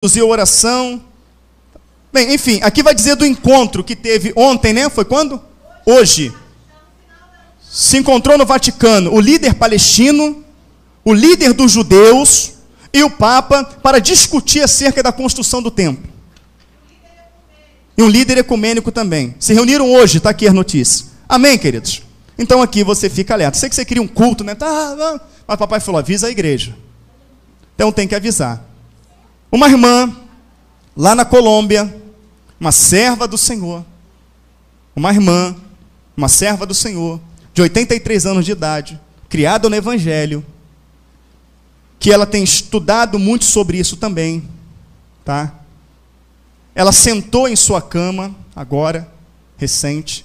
conduziu a oração. Bem, enfim, aqui vai dizer do encontro que teve ontem, né? Foi quando? Hoje. Se encontrou no Vaticano o líder palestino, o líder dos judeus e o Papa para discutir acerca da construção do templo. E um líder ecumênico também. Se reuniram hoje, está aqui a notícia. Amém, queridos? Então aqui você fica alerta. Sei que você queria um culto, né? Tá, mas papai falou, avisa a igreja. Então tem que avisar. Uma irmã, lá na Colômbia, uma serva do Senhor, uma irmã, uma serva do Senhor, de 83 anos de idade, criada no Evangelho, que ela tem estudado muito sobre isso também, tá? Ela sentou em sua cama, agora, recente,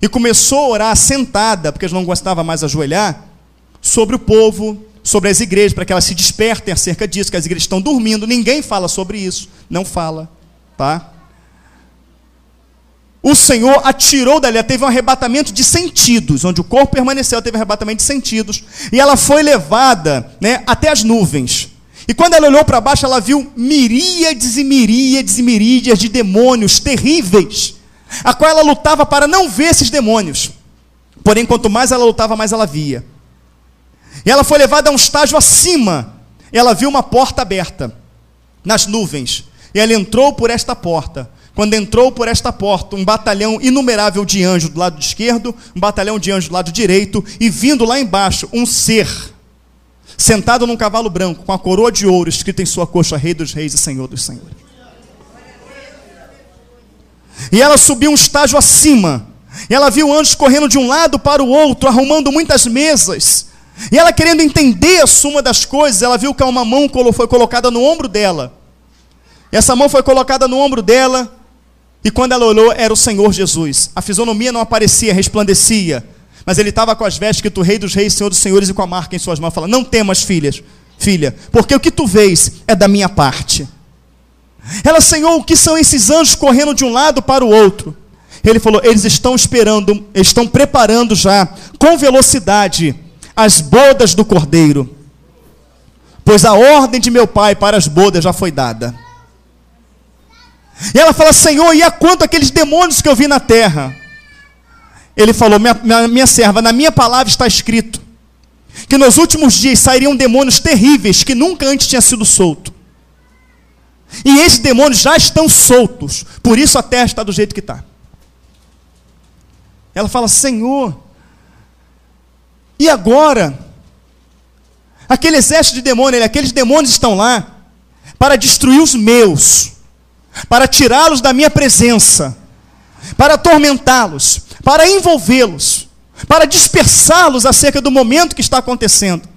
e começou a orar sentada, porque ela não gostava mais de ajoelhar, sobre o povo, sobre as igrejas, para que elas se despertem acerca disso, que as igrejas estão dormindo, ninguém fala sobre isso, não fala, tá? O Senhor atirou dali, ela teve um arrebatamento de sentidos, onde o corpo permaneceu, ela teve um arrebatamento de sentidos, e ela foi levada, né, até as nuvens. E quando ela olhou para baixo, ela viu miríades e miríades e miríades de demônios terríveis, a qual ela lutava para não ver esses demônios. Porém, quanto mais ela lutava, mais ela via. E ela foi levada a um estágio acima. Ela viu uma porta aberta nas nuvens. E ela entrou por esta porta. Quando entrou por esta porta, um batalhão inumerável de anjos do lado esquerdo, um batalhão de anjos do lado direito, e vindo lá embaixo, um ser, sentado num cavalo branco, com a coroa de ouro, escrita em sua coxa, Rei dos Reis e Senhor dos Senhores. E ela subiu um estágio acima. E ela viu anjos correndo de um lado para o outro, arrumando muitas mesas. E ela querendo entender a suma das coisas, ela viu que uma mão foi colocada no ombro dela. E essa mão foi colocada no ombro dela, e quando ela olhou, era o Senhor Jesus. A fisionomia não aparecia, resplandecia, mas ele estava com as vestes escrito Rei dos Reis, Senhor dos Senhores, e com a marca em suas mãos, falando, não temas, filha, porque o que tu vês é da minha parte. Ela, Senhor, o que são esses anjos correndo de um lado para o outro? Ele falou, eles estão esperando, estão preparando já, com velocidade, as bodas do Cordeiro, pois a ordem de meu Pai para as bodas já foi dada. E ela fala, Senhor, e a quanto aqueles demônios que eu vi na terra? Ele falou, minha serva, na minha palavra está escrito, que nos últimos dias sairiam demônios terríveis, que nunca antes tinha sido solto. E esses demônios já estão soltos, por isso a terra está do jeito que está. Ela fala, Senhor, e agora? Aquele exército de demônios, aqueles demônios estão lá para destruir os meus, para tirá-los da minha presença, para atormentá-los, para envolvê-los, para dispersá-los acerca do momento que está acontecendo.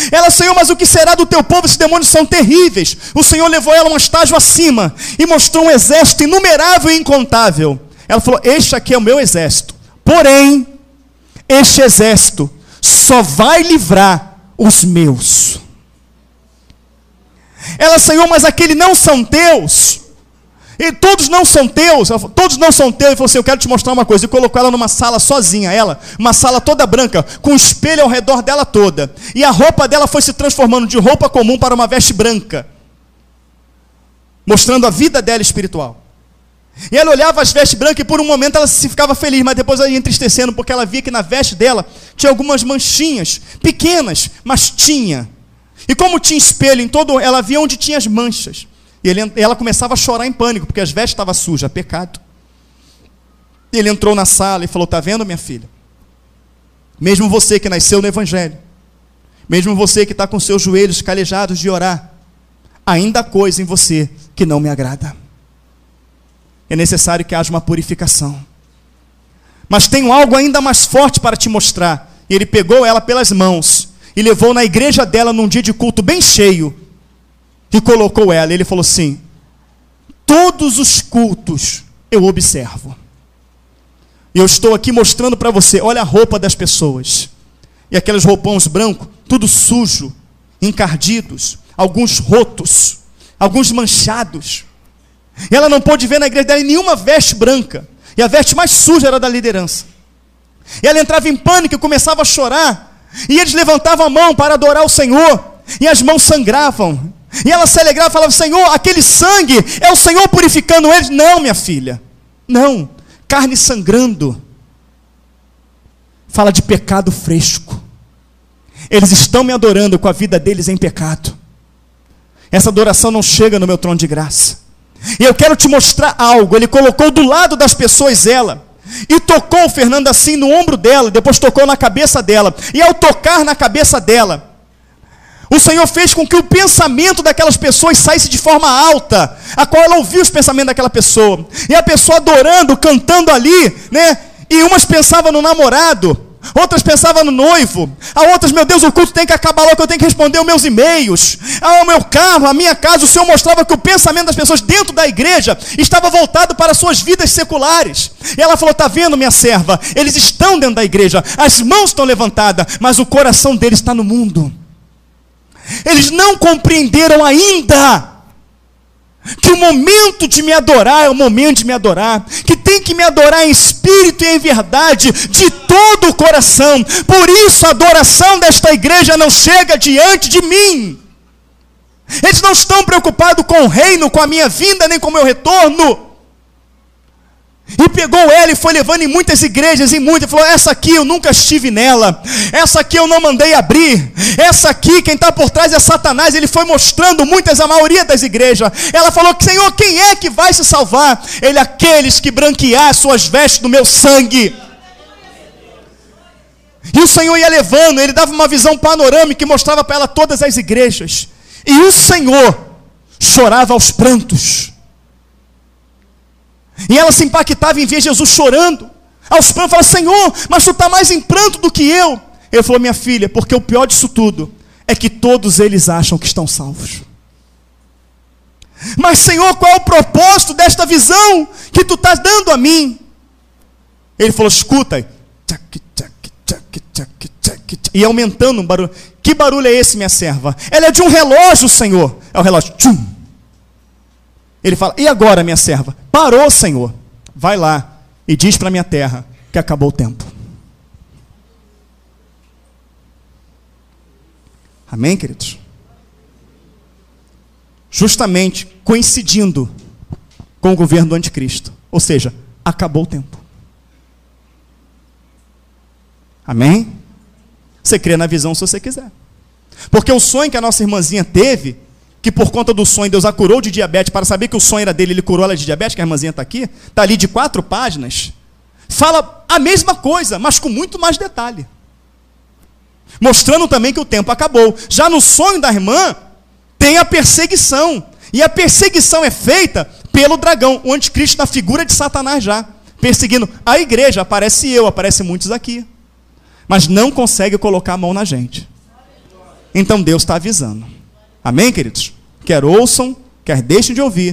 Ela, Senhor, mas o que será do teu povo? Esses demônios são terríveis. O Senhor levou ela a um estágio acima e mostrou um exército inumerável e incontável. Ela falou, este aqui é o meu exército. Porém, este exército só vai livrar os meus. Ela, Senhor, mas aqueles não são teus. E todos não são teus. Ela falou, todos não são teus. Ele falou assim, eu quero te mostrar uma coisa. E colocou ela numa sala sozinha, uma sala toda branca, com um espelho ao redor dela toda. E a roupa dela foi se transformando de roupa comum para uma veste branca, mostrando a vida dela espiritual. E ela olhava as vestes brancas e por um momento ela se ficava feliz, mas depois ela ia entristecendo, porque ela via que na veste dela tinha algumas manchinhas, pequenas, mas tinha. E como tinha espelho em todo, ela via onde tinha as manchas. E ela começava a chorar em pânico, porque as vestes estavam sujas, pecado. E ele entrou na sala e falou, está vendo, minha filha? Mesmo você que nasceu no Evangelho, mesmo você que está com seus joelhos calejados de orar, ainda há coisa em você que não me agrada. É necessário que haja uma purificação. Mas tenho algo ainda mais forte para te mostrar. E ele pegou ela pelas mãos e levou na igreja dela num dia de culto bem cheio, e colocou ela. Ele falou assim, todos os cultos eu observo. E eu estou aqui mostrando para você, olha a roupa das pessoas. E aqueles roupões brancos, tudo sujo, encardidos, alguns rotos, alguns manchados. E ela não pôde ver na igreja dela nenhuma veste branca. E a veste mais suja era da liderança. E ela entrava em pânico e começava a chorar. E eles levantavam a mão para adorar o Senhor. E as mãos sangravam. E ela se alegrava e falava: Senhor, aquele sangue é o Senhor purificando eles. Não, minha filha, não. Carne sangrando fala de pecado fresco. Eles estão me adorando com a vida deles em pecado. Essa adoração não chega no meu trono de graça. E eu quero te mostrar algo. Ele colocou do lado das pessoas ela, e tocou, Fernando, assim no ombro dela, depois tocou na cabeça dela. E ao tocar na cabeça dela, o Senhor fez com que o pensamento daquelas pessoas saísse de forma alta, a qual ela ouviu os pensamentos daquela pessoa. E a pessoa adorando, cantando ali, né? E umas pensavam no namorado, outras pensavam no noivo, a outras: meu Deus, o culto tem que acabar logo, eu tenho que responder os meus e-mails, o meu carro, a minha casa. O Senhor mostrava que o pensamento das pessoas dentro da igreja estava voltado para as suas vidas seculares. E ela falou: está vendo, minha serva, eles estão dentro da igreja, as mãos estão levantadas, mas o coração deles está no mundo. Eles não compreenderam ainda que o momento de me adorar é o momento de me adorar, que tem que me adorar em espírito e em verdade, de todo o coração. Por isso a adoração desta igreja não chega diante de mim. Eles não estão preocupados com o reino, com a minha vinda, nem com o meu retorno. E pegou ela e foi levando em muitas igrejas, e falou: essa aqui eu nunca estive nela, essa aqui eu não mandei abrir, essa aqui quem está por trás é Satanás. Ele foi mostrando a maioria das igrejas. Ela falou: Senhor, quem é que vai se salvar? Ele: aqueles que branquear suas vestes do meu sangue. E o Senhor ia levando, ele dava uma visão panorâmica que mostrava para ela todas as igrejas. E o Senhor chorava aos prantos. E ela se impactava em ver Jesus chorando aos prantos. Falava: Senhor, mas tu está mais em pranto do que eu. Ele falou: minha filha, porque o pior disso tudo é que todos eles acham que estão salvos. Mas Senhor, qual é o propósito desta visão que tu estás dando a mim? Ele falou: escuta. E aumentando um barulho. Que barulho é esse, minha serva? Ela é de um relógio, Senhor. É o relógio. Tchum. Ele fala: e agora, minha serva? Parou, Senhor. Vai lá e diz para a minha terra que acabou o tempo. Amém, queridos? Justamente coincidindo com o governo do anticristo. Ou seja, acabou o tempo. Amém? Você crê na visão se você quiser. Porque o sonho que a nossa irmãzinha teve, que por conta do sonho Deus a curou de diabetes, para saber que o sonho era dele, ele curou ela de diabetes, que a irmãzinha está aqui, está ali de 4 páginas, fala a mesma coisa, mas com muito mais detalhe. Mostrando também que o tempo acabou. Já no sonho da irmã, tem a perseguição. E a perseguição é feita pelo dragão, o anticristo na figura de Satanás já, perseguindo a igreja. Aparece muitos aqui, mas não consegue colocar a mão na gente. Então Deus está avisando. Amém, queridos? Quer ouçam, quer deixem de ouvir,